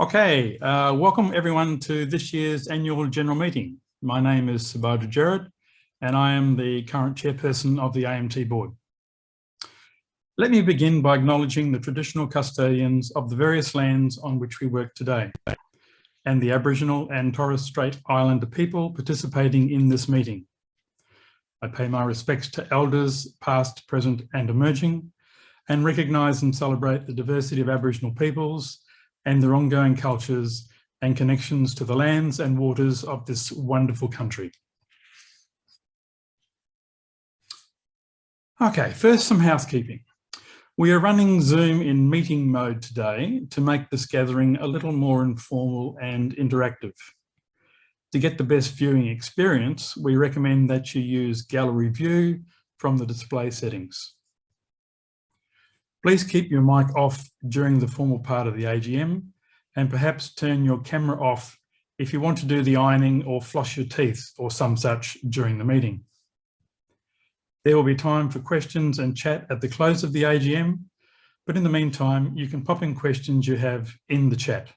Okay, welcome everyone to this year's annual general meeting. My name is Subodha Jared and I am the current chairperson of the AMT board. Let me begin by acknowledging the traditional custodians of the various lands on which we work today and the Aboriginal and Torres Strait Islander people participating in this meeting. I pay my respects to elders past, present and emerging, and recognise and celebrate the diversity of Aboriginal peoples and their ongoing cultures and connections to the lands and waters of this wonderful country. Okay, first some housekeeping. We are running Zoom in meeting mode today to make this gathering a little more informal and interactive. To get the best viewing experience, we recommend that you use gallery view from the display settings. Please keep your mic off during the formal part of the AGM and perhaps turn your camera off if you want to do the ironing or floss your teeth or some such during the meeting. There will be time for questions and chat at the close of the AGM, but in the meantime, you can pop in questions you have in the chat.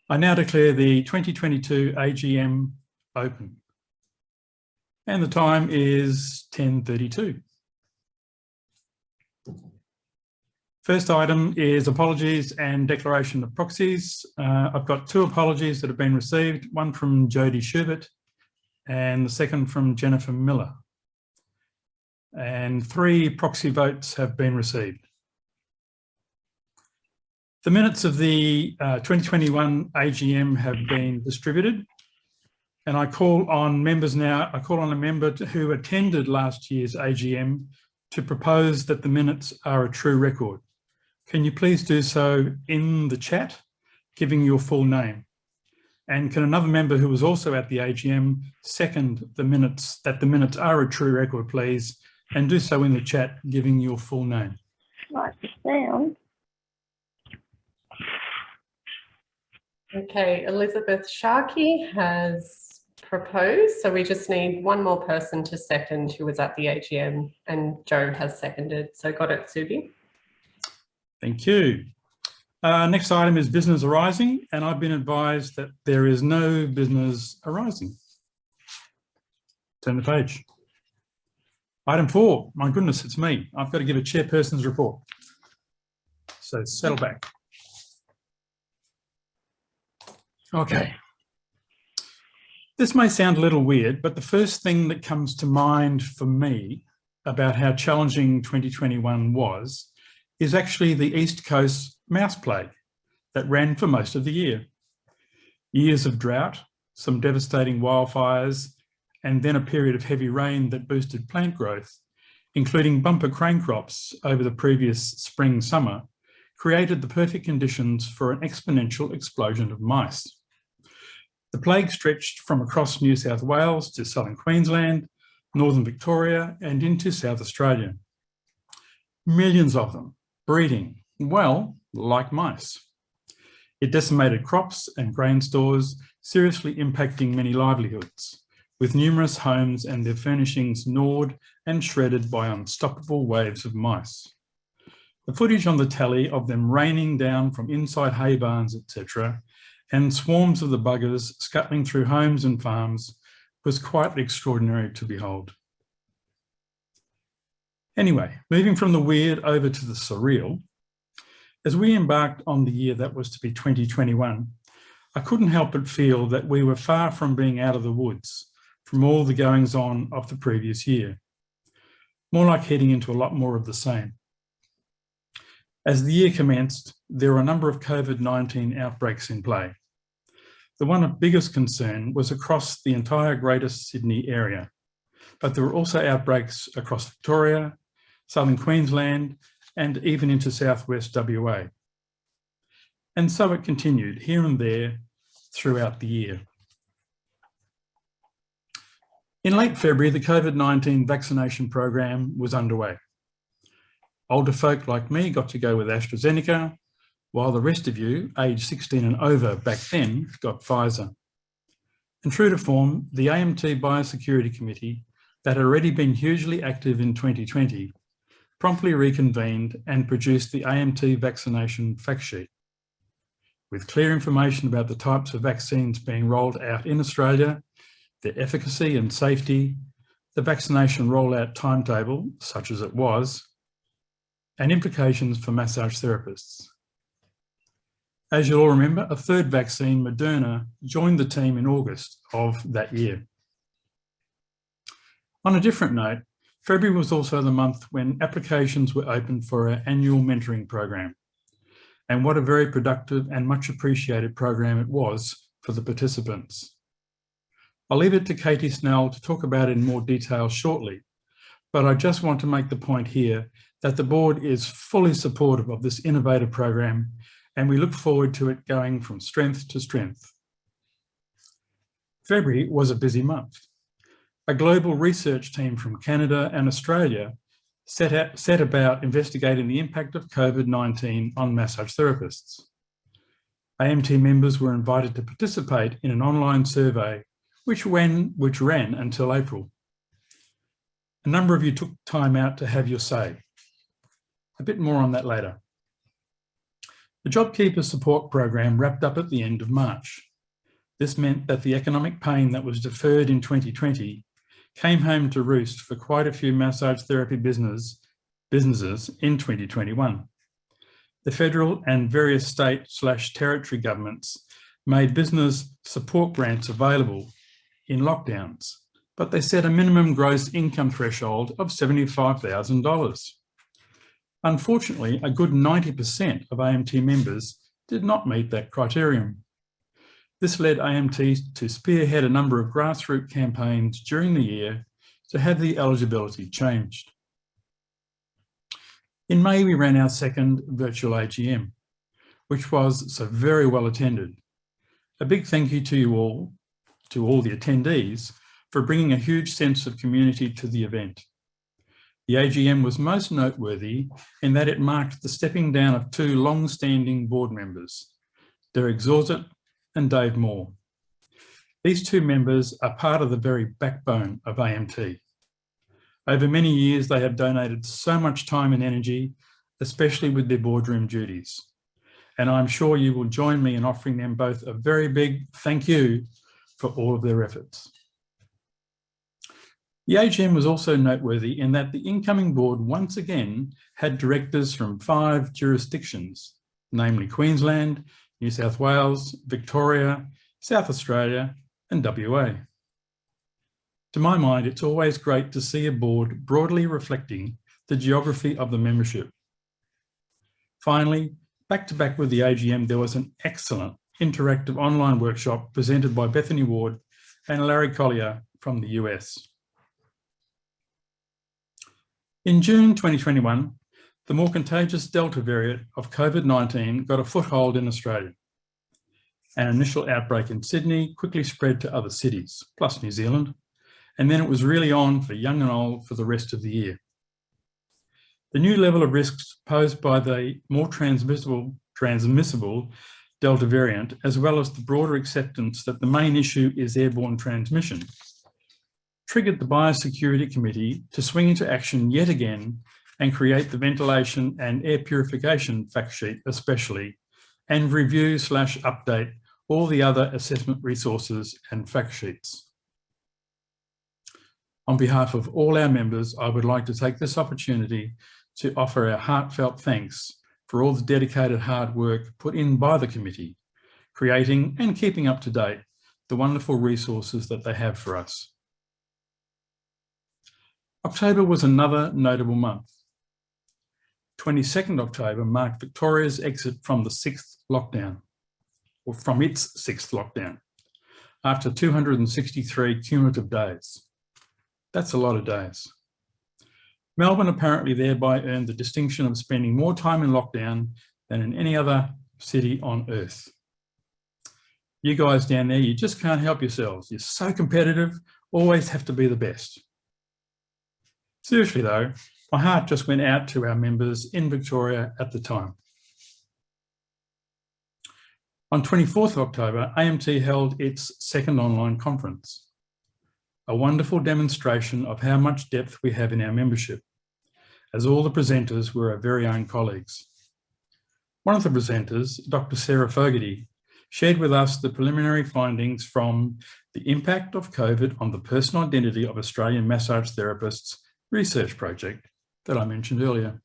I now declare the 2022 AGM open and the time is 10:32. First item is apologies and declaration of proxies. I've got two apologies that have been received, one from Jodie Schubert and the second from Jennifer Miller. And 3 proxy votes have been received. The minutes of the 2021 AGM have been distributed and I call on members now. I call on a member who attended last year's AGM to propose that the minutes are a true record. Can you please do so in the chat, giving your full name? And can another member who was also at the AGM second the minutes, that the minutes are a true record, please, and do so in the chat, giving your full name. Write this down. Okay, Elizabeth Sharkey has proposed, so we just need one more person to second who was at the AGM, and Joe has seconded, so got it, Subi. Thank you. Next item is business arising, and I've been advised that there is no business arising. Turn the page. Item 4, my goodness, it's me. I've got to give a chairperson's report. So settle back. Okay. This may sound a little weird, but the first thing that comes to mind for me about how challenging 2021 was is actually the East Coast mouse plague that ran for most of the year. Years of drought, some devastating wildfires, and then a period of heavy rain that boosted plant growth, including bumper crane crops over the previous spring-summer, created the perfect conditions for an exponential explosion of mice. The plague stretched from across New South Wales to southern Queensland, northern Victoria, and into South Australia. Millions of them breeding, well, like mice. It decimated crops and grain stores, seriously impacting many livelihoods, with numerous homes and their furnishings gnawed and shredded by unstoppable waves of mice. The footage on the tally of them raining down from inside hay barns, etc., and swarms of the buggers scuttling through homes and farms was quite extraordinary to behold. Anyway, moving from the weird over to the surreal, as we embarked on the year that was to be 2021, I couldn't help but feel that we were far from being out of the woods from all the goings on of the previous year. More like heading into a lot more of the same. As the year commenced, there were a number of COVID-19 outbreaks in play. The one of biggest concern was across the entire Greater Sydney area, but there were also outbreaks across Victoria, southern Queensland, and even into southwest WA. And so it continued here and there throughout the year. In late February, the COVID-19 vaccination program was underway. Older folk like me got to go with AstraZeneca, while the rest of you, aged 16 and over back then, got Pfizer. And true to form, the AMT Biosecurity Committee, that had already been hugely active in 2020, promptly reconvened and produced the AMT vaccination fact sheet. with clear information about the types of vaccines being rolled out in Australia, their efficacy and safety, the vaccination rollout timetable, such as it was, and implications for massage therapists. As you'll all remember, a third vaccine, Moderna, joined the team in August of that year. On a different note, February was also the month when applications were opened for our annual mentoring program. And what a very productive and much appreciated program it was for the participants. I'll leave it to Katie Snell to talk about it in more detail shortly, but I just want to make the point here that the board is fully supportive of this innovative program, and we look forward to it going from strength to strength. February was a busy month. A global research team from Canada and Australia set about investigating the impact of COVID-19 on massage therapists. AMT members were invited to participate in an online survey which ran until April. A number of you took time out to have your say. A bit more on that later. The JobKeeper support program wrapped up at the end of March. This meant that the economic pain that was deferred in 2020 came home to roost for quite a few massage therapy businesses in 2021. The federal and various state/territory governments made business support grants available in lockdowns, but they set a minimum gross income threshold of $75,000. Unfortunately, a good 90% of AMT members did not meet that criterion. This led AMT to spearhead a number of grassroots campaigns during the year to have the eligibility changed. In May, we ran our second virtual AGM, which was so very well attended. A big thank you to all the attendees, for bringing a huge sense of community to the event. The AGM was most noteworthy in that it marked the stepping down of two long-standing board members, Derek Zorzet and Dave Moore. These two members are part of the very backbone of AMT. Over many years, they have donated so much time and energy, especially with their boardroom duties. And I'm sure you will join me in offering them both a very big thank you for all of their efforts. The AGM was also noteworthy in that the incoming board once again had directors from 5 jurisdictions, namely Queensland, New South Wales, Victoria, South Australia, and WA. To my mind, it's always great to see a board broadly reflecting the geography of the membership. Finally, back to back with the AGM, there was an excellent interactive online workshop presented by Bethany Ward and Larry Collier from the US. In June 2021, the more contagious Delta variant of COVID-19 got a foothold in Australia. An initial outbreak in Sydney quickly spread to other cities, plus New Zealand, and then it was really on for young and old for the rest of the year. The new level of risks posed by the more transmissible Delta variant, as well as the broader acceptance that the main issue is airborne transmission, triggered the Biosecurity Committee to swing into action yet again and create the ventilation and air purification fact sheet especially, and review/update all the other assessment resources and fact sheets. On behalf of all our members, I would like to take this opportunity to offer our heartfelt thanks for all the dedicated hard work put in by the committee, creating and keeping up to date the wonderful resources that they have for us. October was another notable month. 22nd October marked Victoria's exit from the 6th lockdown, or from its 6th lockdown, after 263 cumulative days. That's a lot of days. Melbourne apparently thereby earned the distinction of spending more time in lockdown than in any other city on earth. You guys down there, you just can't help yourselves. You're so competitive, always have to be the best. Seriously though, my heart just went out to our members in Victoria at the time. On 24th October, AMT held its second online conference, a wonderful demonstration of how much depth we have in our membership, as all the presenters were our very own colleagues. One of the presenters, Dr. Sarah Fogarty, shared with us the preliminary findings from the impact of COVID on the personal identity of Australian massage therapists research project that I mentioned earlier.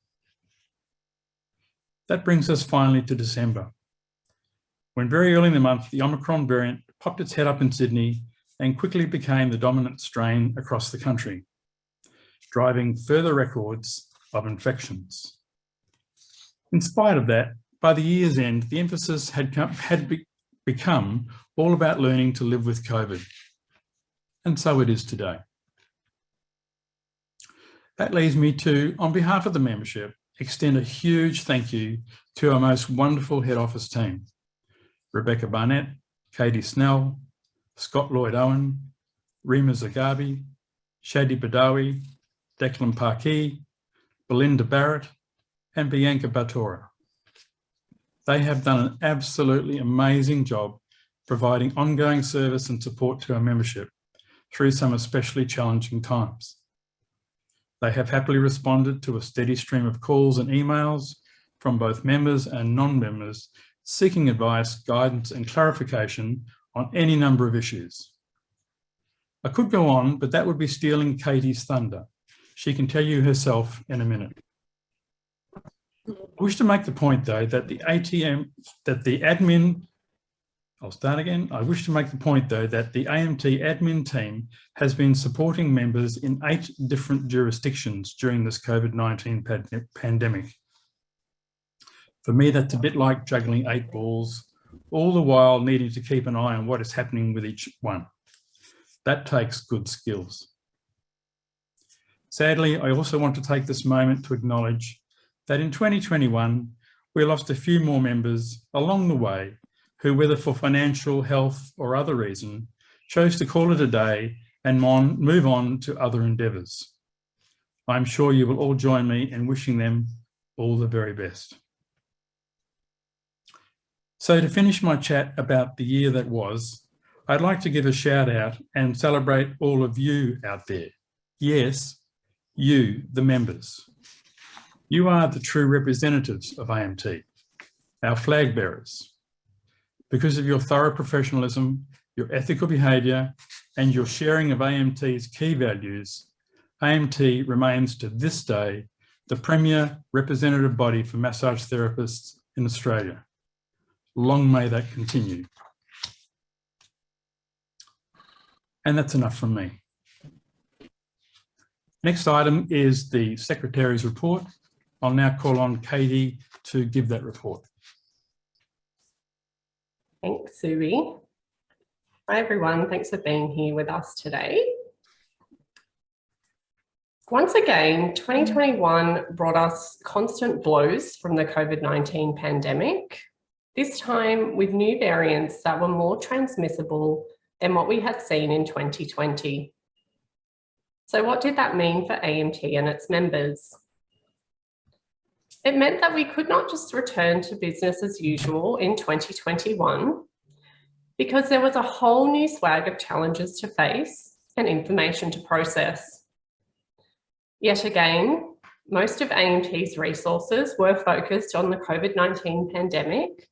That brings us finally to December, when very early in the month, the Omicron variant popped its head up in Sydney and quickly became the dominant strain across the country, driving further records of infections. In spite of that, by the year's end, the emphasis had become all about learning to live with COVID. And so it is today. That leads me to, on behalf of the membership, extend a huge thank you to our most wonderful head office team. Rebecca Barnett, Katie Snell, Scott Lloyd-Owen, Rima Zagabi, Shadi Badawi, Declan Parkey, Belinda Barrett, and Bianca Batora. They have done an absolutely amazing job providing ongoing service and support to our membership through some especially challenging times. They have happily responded to a steady stream of calls and emails from both members and non-members seeking advice, guidance, and clarification on any number of issues. I could go on, but that would be stealing Katie's thunder. She can tell you herself in a minute. I wish to make the point, though, that I wish to make the point, though, that the AMT admin team has been supporting members in 8 different jurisdictions during this COVID-19 pandemic. For me, that's a bit like juggling 8 balls, all the while needing to keep an eye on what is happening with each one. That takes good skills. Sadly, I also want to take this moment to acknowledge that in 2021, we lost a few more members along the way who, whether for financial, health, or other reason, chose to call it a day and move on to other endeavours. I'm sure you will all join me in wishing them all the very best. So to finish my chat about the year that was, I'd like to give a shout out and celebrate all of you out there. Yes, you, the members. You are the true representatives of AMT, our flag bearers. Because of your thorough professionalism, your ethical behaviour, and your sharing of AMT's key values, AMT remains to this day the premier representative body for massage therapists in Australia. Long may that continue. And that's enough from me. Next item is the Secretary's report. I'll now call on Katie to give that report. Thanks, Subi. Hi, everyone. Thanks for being here with us today. Once again, 2021 brought us constant blows from the COVID-19 pandemic, this time with new variants that were more transmissible than what we had seen in 2020. So what did that mean for AMT and its members? It meant that we could not just return to business as usual in 2021 because there was a whole new swag of challenges to face and information to process. Yet again, most of AMT's resources were focused on the COVID-19 pandemic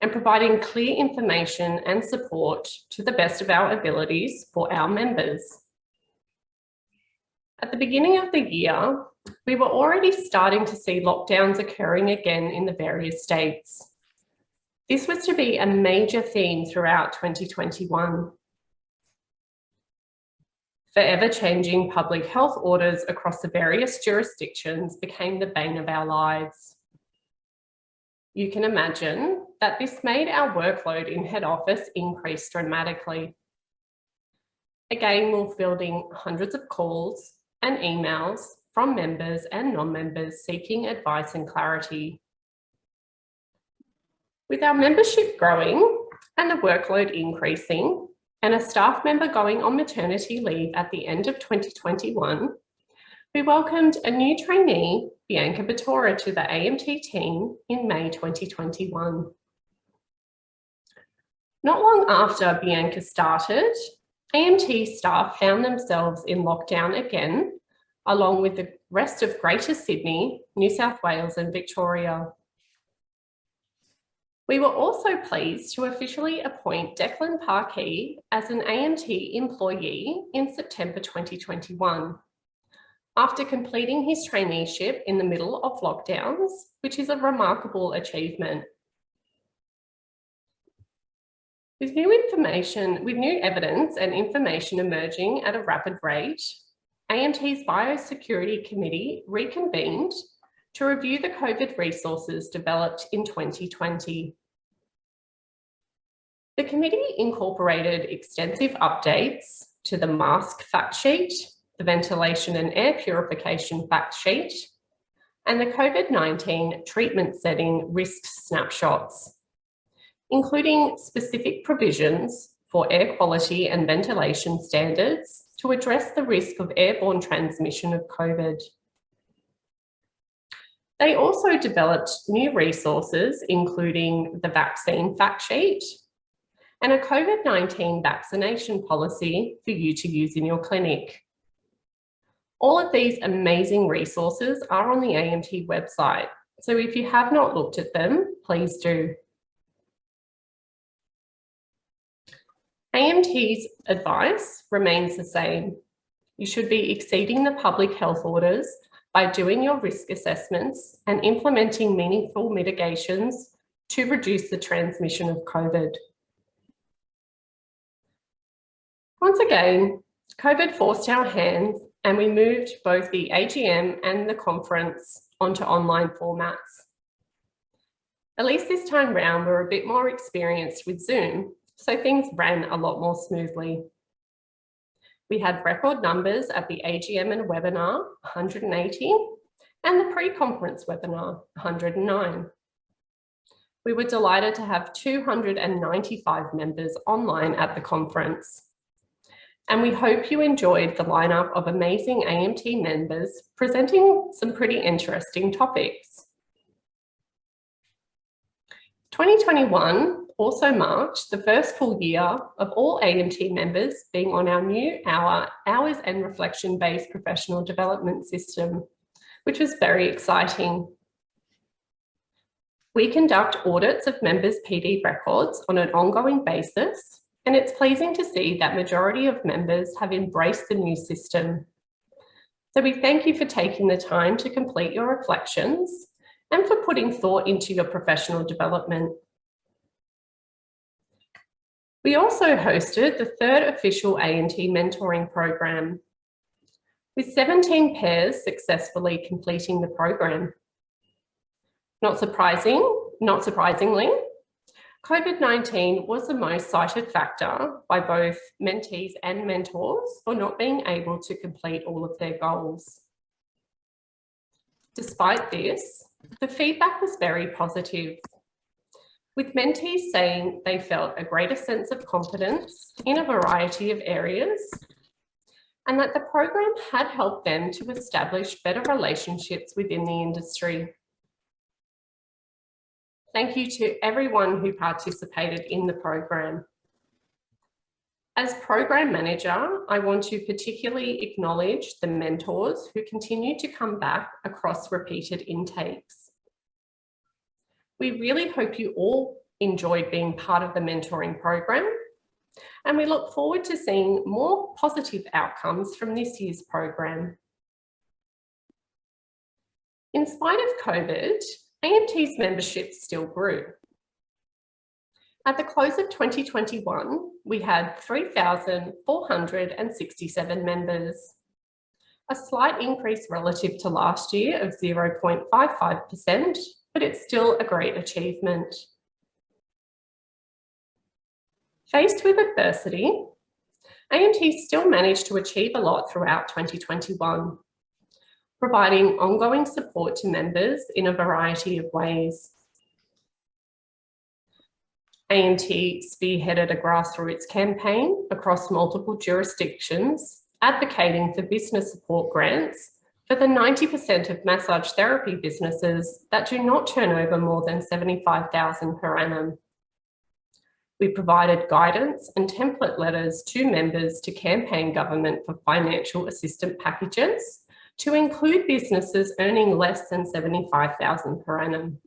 and providing clear information and support to the best of our abilities for our members. At the beginning of the year, we were already starting to see lockdowns occurring again in the various states. This was to be a major theme throughout 2021. Forever changing public health orders across the various jurisdictions became the bane of our lives. You can imagine that this made our workload in head office increase dramatically. Again, we're fielding hundreds of calls and emails from members and non-members seeking advice and clarity. With our membership growing and the workload increasing, and a staff member going on maternity leave at the end of 2021, we welcomed a new trainee, Bianca Batora, to the AMT team in May 2021. Not long after Bianca started, AMT staff found themselves in lockdown again, along with the rest of Greater Sydney, New South Wales and Victoria. We were also pleased to officially appoint Declan Parkey as an AMT employee in September 2021, after completing his traineeship in the middle of lockdowns, which is a remarkable achievement. With new evidence and information emerging at a rapid rate, AMT's Biosecurity Committee reconvened to review the COVID resources developed in 2020. The committee incorporated extensive updates to the mask fact sheet, the ventilation and air purification fact sheet, and the COVID-19 treatment setting risk snapshots, including specific provisions for air quality and ventilation standards to address the risk of airborne transmission of COVID. They also developed new resources, including the vaccine fact sheet and a COVID-19 vaccination policy for you to use in your clinic. All of these amazing resources are on the AMT website, so if you have not looked at them, please do. AMT's advice remains the same. You should be exceeding the public health orders by doing your risk assessments and implementing meaningful mitigations to reduce the transmission of COVID. Once again, COVID forced our hand and we moved both the AGM and the conference onto online formats. At least this time round, we're a bit more experienced with Zoom, so things ran a lot more smoothly. We had record numbers at the AGM and webinar, 180, and the pre-conference webinar, 109. We were delighted to have 295 members online at the conference. And we hope you enjoyed the lineup of amazing AMT members presenting some pretty interesting topics. 2021 also marked the first full year of all AMT members being on our new hours and reflection-based professional development system, which was very exciting. We conduct audits of members' PD records on an ongoing basis, and it's pleasing to see that majority of members have embraced the new system. So we thank you for taking the time to complete your reflections and for putting thought into your professional development. We also hosted the third official AMT mentoring program, with 17 pairs successfully completing the program. Not surprisingly, COVID-19 was the most cited factor by both mentees and mentors for not being able to complete all of their goals. Despite this, the feedback was very positive, with mentees saying they felt a greater sense of confidence in a variety of areas and that the program had helped them to establish better relationships within the industry. Thank you to everyone who participated in the program. As program manager, I want to particularly acknowledge the mentors who continue to come back across repeated intakes. We really hope you all enjoyed being part of the mentoring program, and we look forward to seeing more positive outcomes from this year's program. In spite of COVID, AMT's membership still grew. At the close of 2021, we had 3,467 members, a slight increase relative to last year of 0.55%, but it's still a great achievement. Faced with adversity, AMT still managed to achieve a lot throughout 2021, providing ongoing support to members in a variety of ways. AMT spearheaded a grassroots campaign across multiple jurisdictions, advocating for business support grants for the 90% of massage therapy businesses that do not turn over more than $75,000 per annum. We provided guidance and template letters to members to campaign government for financial assistance packages to include businesses earning less than $75,000 per annum.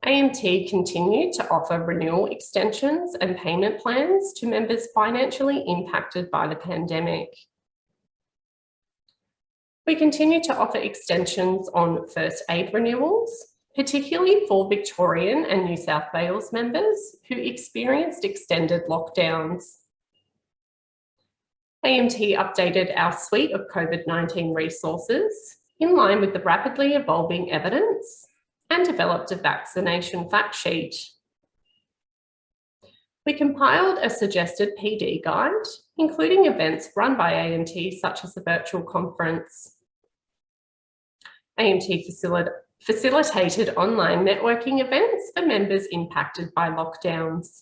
AMT continued to offer renewal extensions and payment plans to members financially impacted by the pandemic. We continue to offer extensions on first aid renewals, particularly for Victorian and New South Wales members who experienced extended lockdowns. AMT updated our suite of COVID-19 resources in line with the rapidly evolving evidence and developed a vaccination fact sheet. We compiled a suggested PD guide, including events run by AMT, such as the virtual conference. AMT facilitated online networking events for members impacted by lockdowns.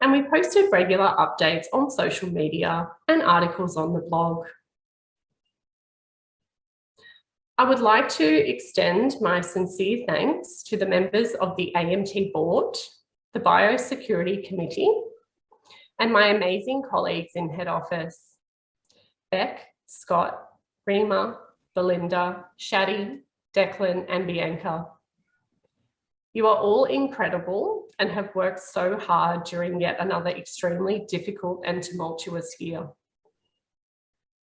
And we posted regular updates on social media and articles on the blog. I would like to extend my sincere thanks to the members of the AMT board, the Biosecurity Committee, and my amazing colleagues in head office, Beck, Scott, Rima, Belinda, Shadi, Declan, and Bianca. You are all incredible and have worked so hard during yet another extremely difficult and tumultuous year.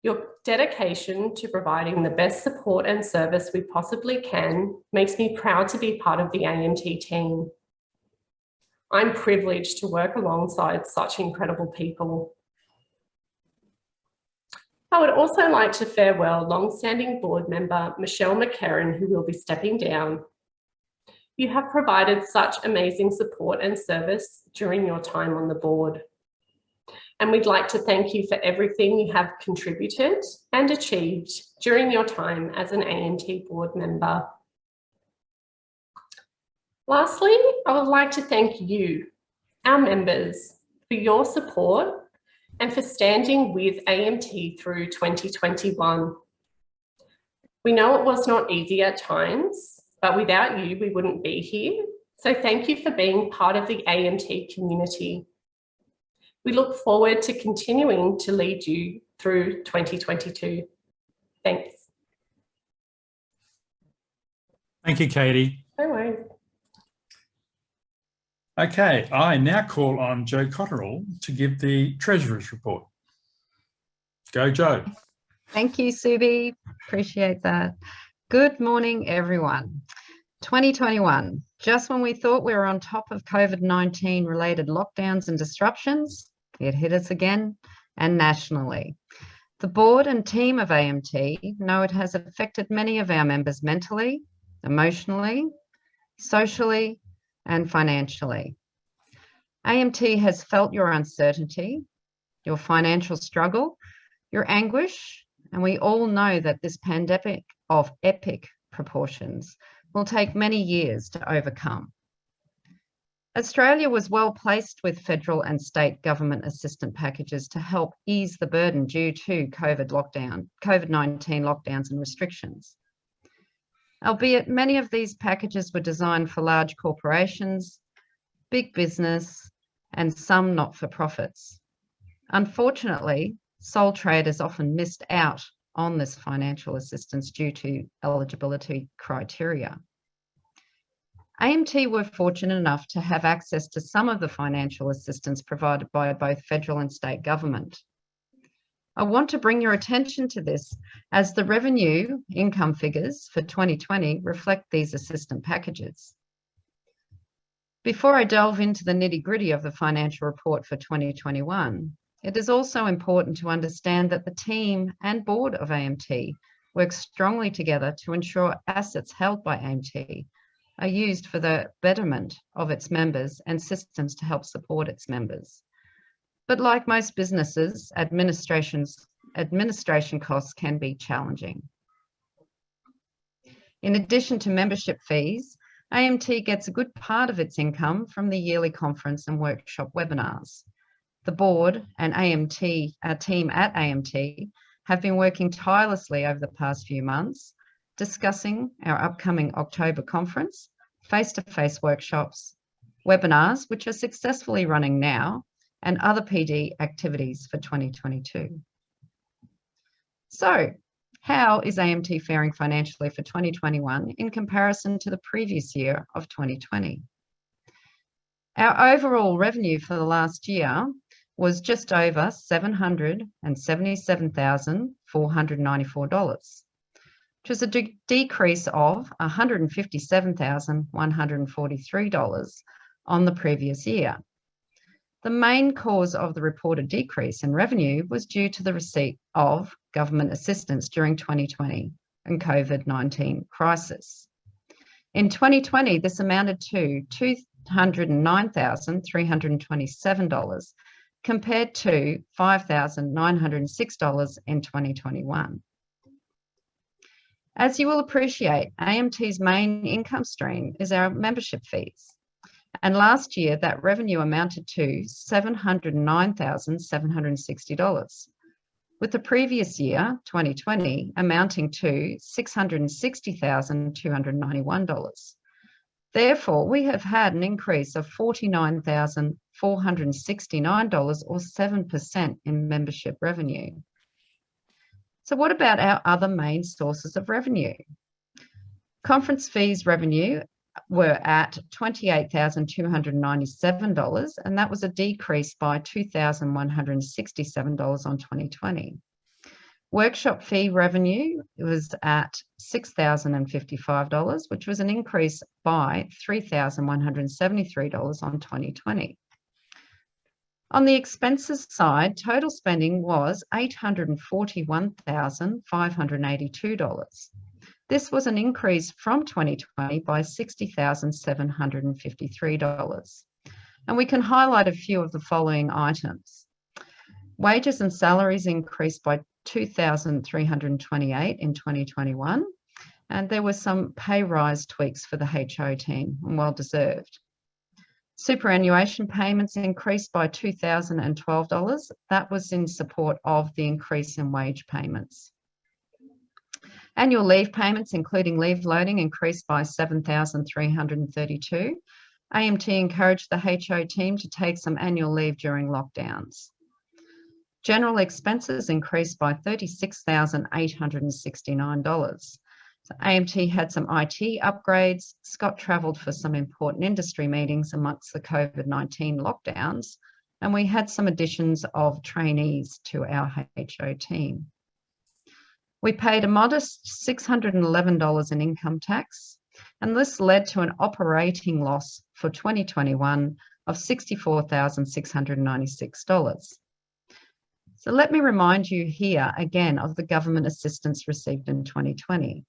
Your dedication to providing the best support and service we possibly can makes me proud to be part of the AMT team. I'm privileged to work alongside such incredible people. I would also like to farewell long-standing board member Michelle McCarran, who will be stepping down. You have provided such amazing support and service during your time on the board. And we'd like to thank you for everything you have contributed and achieved during your time as an AMT board member. Lastly, I would like to thank you, our members, for your support and for standing with AMT through 2021. We know it was not easy at times, but without you, we wouldn't be here. So thank you for being part of the AMT community. We look forward to continuing to lead you through 2022. Thanks. Thank you, Katie. No worries. Okay, I now call on Jo Cotterill to give the Treasurer's report. Go, Jo. Thank you, Subi. Appreciate that. Good morning, everyone. 2021, just when we thought we were on top of COVID-19 related lockdowns and disruptions, it hit us again, and nationally. The board and team of AMT know it has affected many of our members mentally, emotionally, socially, and financially. AMT has felt your uncertainty, your financial struggle, your anguish, and we all know that this pandemic of epic proportions will take many years to overcome. Australia was well placed with federal and state government assistance packages to help ease the burden due to COVID-19 lockdowns and restrictions. Albeit many of these packages were designed for large corporations, big business, and some not-for-profits. Unfortunately, sole traders often missed out on this financial assistance due to eligibility criteria. AMT were fortunate enough to have access to some of the financial assistance provided by both federal and state government. I want to bring your attention to this as the revenue income figures for 2020 reflect these assistance packages. Before I delve into the nitty-gritty of the financial report for 2021, it is also important to understand that the team and board of AMT work strongly together to ensure assets held by AMT are used for the betterment of its members and systems to help support its members. But like most businesses, administration costs can be challenging. In addition to membership fees, AMT gets a good part of its income from the yearly conference and workshop webinars. The board and AMT, our team at AMT, have been working tirelessly over the past few months, discussing our upcoming October conference, face-to-face workshops, webinars, which are successfully running now, and other PD activities for 2022. So, How is AMT faring financially for 2021 in comparison to the previous year of 2020? Our overall revenue for the last year was just over $777,494, which is a decrease of $157,143 on the previous year. The main cause of the reported decrease in revenue was due to the receipt of government assistance during 2020 and COVID-19 crisis. In 2020, this amounted to $209,327 compared to $5,906 in 2021. As you will appreciate, AMT's main income stream is our membership fees. And last year, that revenue amounted to $709,760, with the previous year, 2020, amounting to $660,291. Therefore, we have had an increase of $49,469 or 7% in membership revenue. So what about our other main sources of revenue? Conference fees revenue were at $28,297, and that was a decrease by $2,167 on 2020. Workshop fee revenue was at $6,055, which was an increase by $3,173 on 2020. On the expenses side, total spending was $841,582. This was an increase from 2020 by $60,753. And we can highlight a few of the following items. Wages and salaries increased by $2,328 in 2021, and there were some pay rise tweaks for the HO team, and well deserved. Superannuation payments increased by $2,012. That was in support of the increase in wage payments. Annual leave payments, including leave loading, increased by $7,332. AMT encouraged the HO team to take some annual leave during lockdowns. General expenses increased by $36,869. So AMT had some IT upgrades. Scott travelled for some important industry meetings amongst the COVID-19 lockdowns, and we had some additions of trainees to our HO team. We paid a modest $611 in income tax, and this led to an operating loss for 2021 of $64,696. So let me remind you here again of the government assistance received in 2020.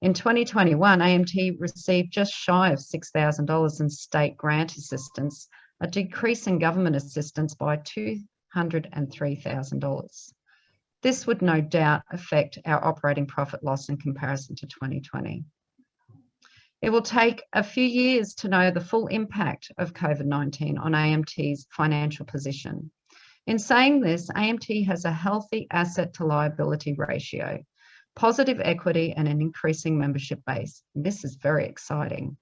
In 2021, AMT received just shy of $6,000 in state grant assistance, a decrease in government assistance by $203,000. This would no doubt affect our operating profit loss in comparison to 2020. It will take a few years to know the full impact of COVID-19 on AMT's financial position. In saying this, AMT has a healthy asset to liability ratio, positive equity, and an increasing membership base. This is very exciting.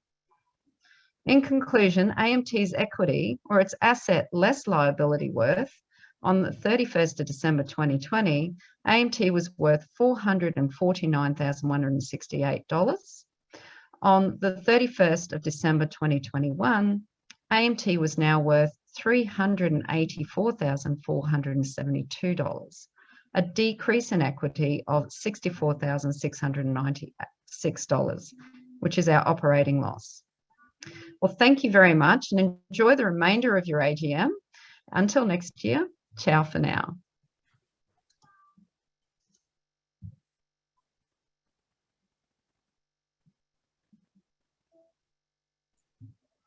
In conclusion, AMT's equity, or its asset less liability worth, on the 31st of December 2020, AMT was worth $449,168. On the 31st of December 2021, AMT was now worth $384,472, a decrease in equity of $64,696, which is our operating loss. Well, thank you very much and enjoy the remainder of your AGM. Until next year, ciao for now.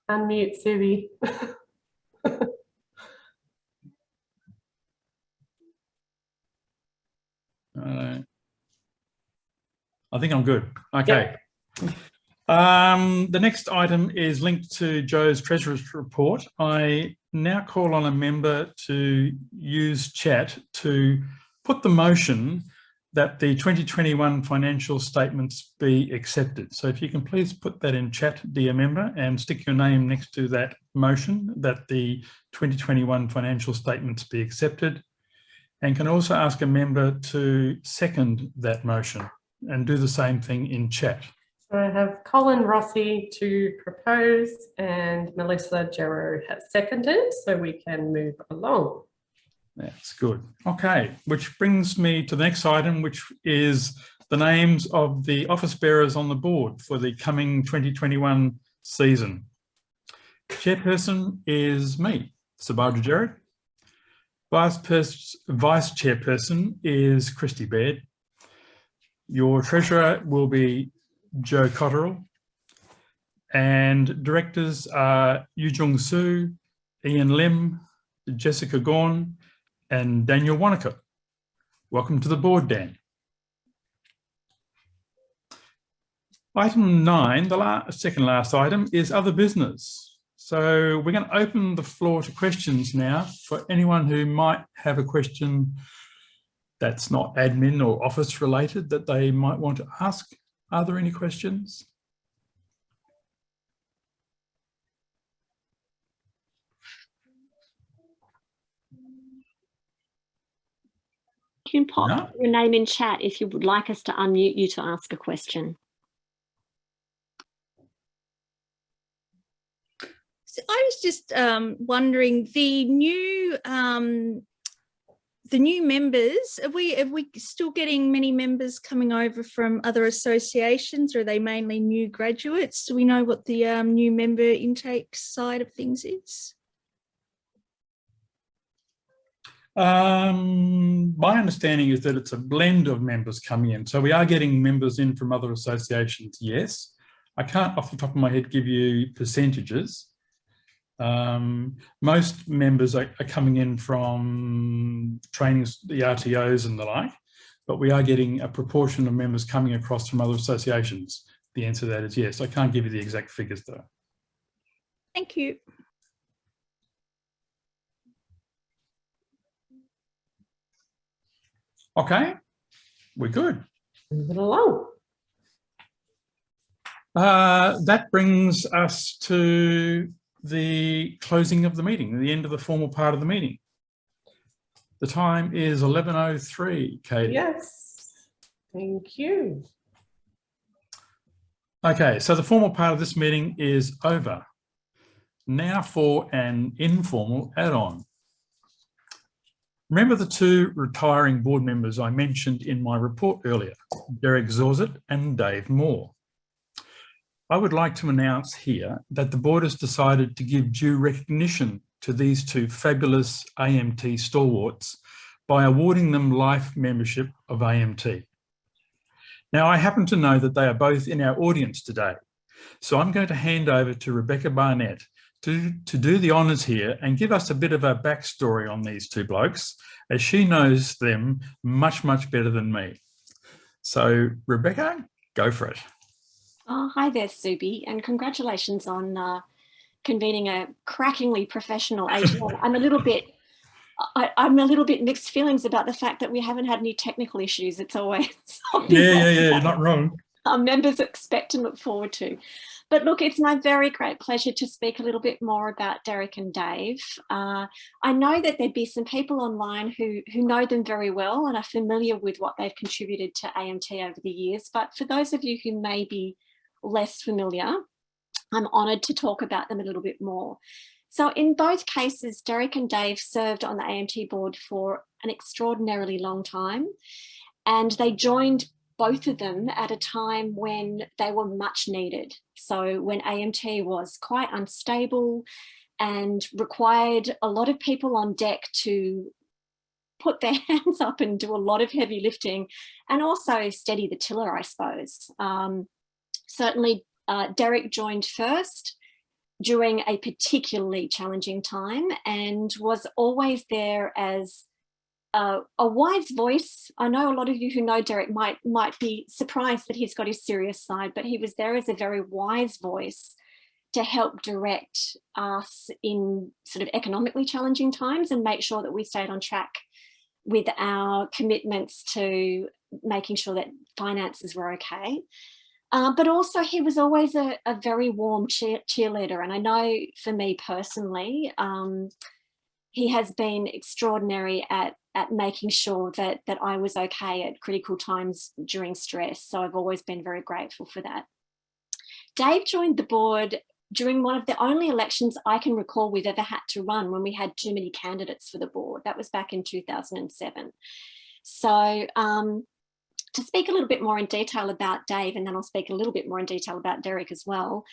Unmute, Subi. I think I'm good. Okay. Yep. The next item is linked to Joe's Treasurer's report. I now call on a member to use chat to put the motion that the 2021 financial statements be accepted. So if you can please put that in chat, dear member, and stick your name next to that motion that the 2021 financial statements be accepted. and can also ask a member to second that motion and do the same thing in chat. So I have Colin Rossi to propose and Melissa Gero has seconded, so we can move along. That's good. Okay, which brings me to the next item, which is the names of the office bearers on the board for the coming 2021 season. Chairperson is me, Sir Barbara Jarrett. Vice Chairperson is Christy Baird. Your Treasurer will be Joe Cotterill. And directors are Yu Jung Soo, Ian Lim, Jessica Gorn, and Daniel Wanaka. Welcome to the board, Dan. Item 9, the second last item, is other business. So we're going to open the floor to questions now for anyone who might have a question that's not admin or office related that they might want to ask. Are there any questions? You can pop your name in chat if you would like us to unmute you to ask a question. So I was just wondering, the new members, are we still getting many members coming over from other associations, or are they mainly new graduates? Do we know what the new member intake side of things is? My understanding is that it's a blend of members coming in. So we are getting members in from other associations, yes. I can't off the top of my head give you percentages. Most members are coming in from trainings, the RTOs and the like, but we are getting a proportion of members coming across from other associations. The answer to that is yes. I can't give you the exact figures though. Thank you. Okay, we're good. Moving along. That brings us to the closing of the meeting, the end of the formal part of the meeting. The time is 11:03, Katie. Yes, thank you. Okay, so the formal part of this meeting is over. Now for an informal add-on. Remember the two retiring board members I mentioned in my report earlier, Derek Zorzit and Dave Moore. I would like to announce here that the board has decided to give due recognition to these two fabulous AMT stalwarts by awarding them life membership of AMT. Now, I happen to know that they are both in our audience today, so I'm going to hand over to Rebecca Barnett to do the honours here and give us a bit of a backstory on these two blokes, as she knows them much, much better than me. So, Rebecca, go for it. Oh, hi there, Subi, and congratulations on convening a crackingly professional AGM. I'm a little bit mixed feelings about the fact that we haven't had any technical issues. It's always something you're not wrong. Our members expect and look forward to. But look, it's my very great pleasure to speak a little bit more about Derek and Dave. I know that there'd be some people online who know them very well and are familiar with what they've contributed to AMT over the years. But for those of you who may be less familiar, I'm honoured to talk about them a little bit more. So in both cases, Derek and Dave served on the AMT board for an extraordinarily long time, and they joined both of them at a time when they were much needed. So when AMT was quite unstable and required a lot of people on deck to put their hands up and do a lot of heavy lifting and also steady the tiller, I suppose. Certainly, Derek joined first during a particularly challenging time and was always there as a wise voice. I know a lot of you who know Derek might be surprised that he's got his serious side, but he was there as a very wise voice to help direct us in sort of economically challenging times and make sure that we stayed on track with our commitments to making sure that finances were okay. But also he was always a very warm cheerleader. And I know for me personally, he has been extraordinary at at making sure that I was okay at critical times during stress. So I've always been very grateful for that. Dave joined the board during one of the only elections I can recall we've ever had to run, when we had too many candidates for the board. That was back in 2007. So to speak a little bit more in detail about Dave, and then I'll speak a little bit more in detail about Derek as well.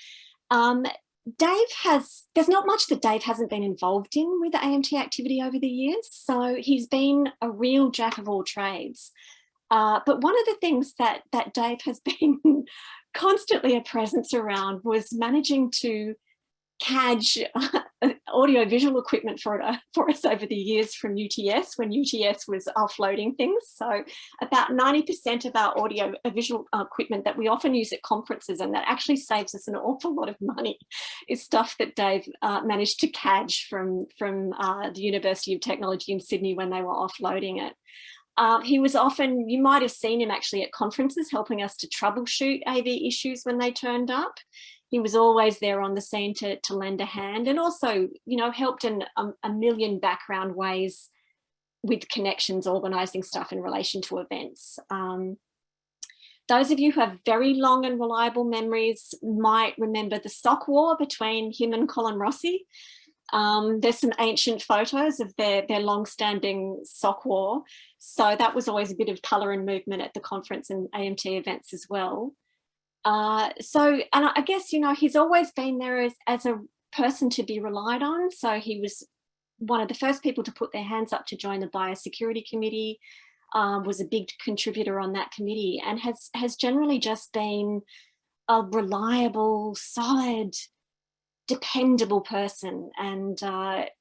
There's not much that Dave hasn't been involved in with the AMT activity over the years. So he's been a real jack of all trades. But one of the things that Dave has been constantly a presence around was managing to cadge audio-visual equipment for us over the years from UTS, when UTS was offloading things. So about 90% of our audio-visual equipment that we often use at conferences, and that actually saves us an awful lot of money, is stuff that Dave managed to cadge from the University of Technology in Sydney when they were offloading it. He was often, you might have seen him actually at conferences helping us to troubleshoot AV issues when they turned up. He was always there on the scene to lend a hand, and also, you know, helped in a million background ways with connections, organising stuff in relation to events. Those of you who have very long and reliable memories might remember the sock war between him and Colin Rossi. There's some ancient photos of their long-standing sock war. So that was always a bit of colour and movement at the conference and AMT events as well. And I guess, you know, he's always been there as a person to be relied on. So he was one of the first people to put their hands up to join the biosecurity committee, was a big contributor on that committee, and has generally just been a reliable, solid, dependable person. And,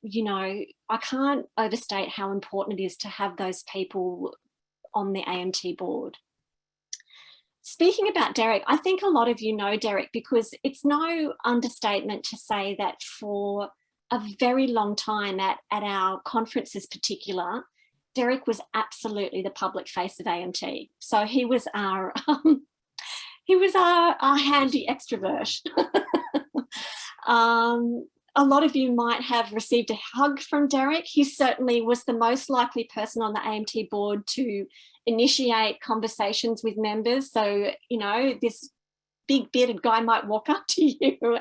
you know, I can't overstate how important it is to have those people on the AMT board. Speaking about Derek, I think a lot of you know Derek, because it's no understatement to say that for a very long time at our conferences particular, Derek was absolutely the public face of AMT. So he was our handy extrovert. A lot of you might have received a hug from Derek. He certainly was the most likely person on the AMT board to initiate conversations with members. So, you know, this big bearded guy might walk up to you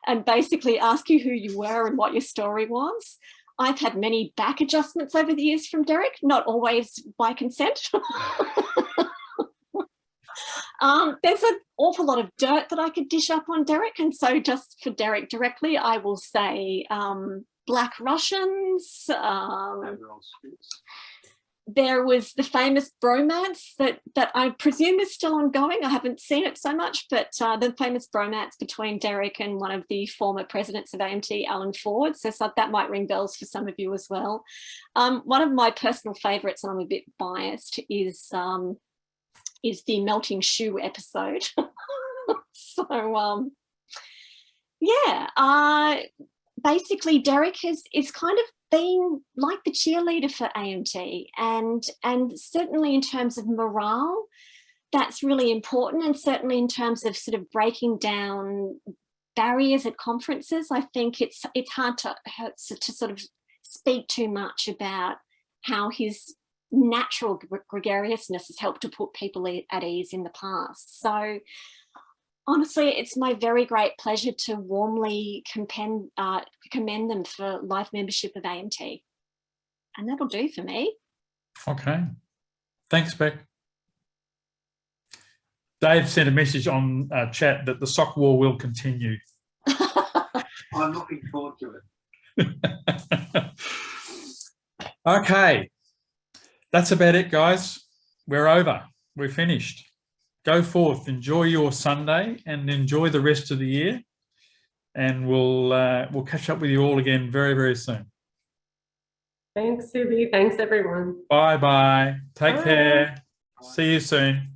and basically ask you who you were and what your story was. I've had many back adjustments over the years from Derek, not always by consent. There's an awful lot of dirt that I could dish up on Derek, and so just for Derek directly, I will say Black Russians. There was the famous bromance that I presume is still ongoing. I haven't seen it so much, but the famous bromance between Derek and one of the former presidents of AMT, Alan Ford. So that might ring bells for some of you as well. One of my personal favourites, and I'm a bit biased, is the melting shoe episode. So, yeah, basically Derek is kind of been like the cheerleader for AMT, and certainly in terms of morale, that's really important, and certainly in terms of sort of breaking down barriers at conferences. I think it's hard to sort of speak too much about how his natural gregariousness has helped to put people at ease in the past. So honestly, it's my very great pleasure to warmly commend them for life membership of AMT. And that'll do for me. Okay. Thanks, Beck. Dave sent a message on chat that the sock war will continue. I'm looking forward to it. Okay. That's about it, guys. We're over. We're finished. Go forth, enjoy your Sunday, and enjoy the rest of the year. And we'll catch up with you all again very, very soon. Thanks, Subi. Thanks, everyone. Bye-bye. Take Bye. care. See you soon.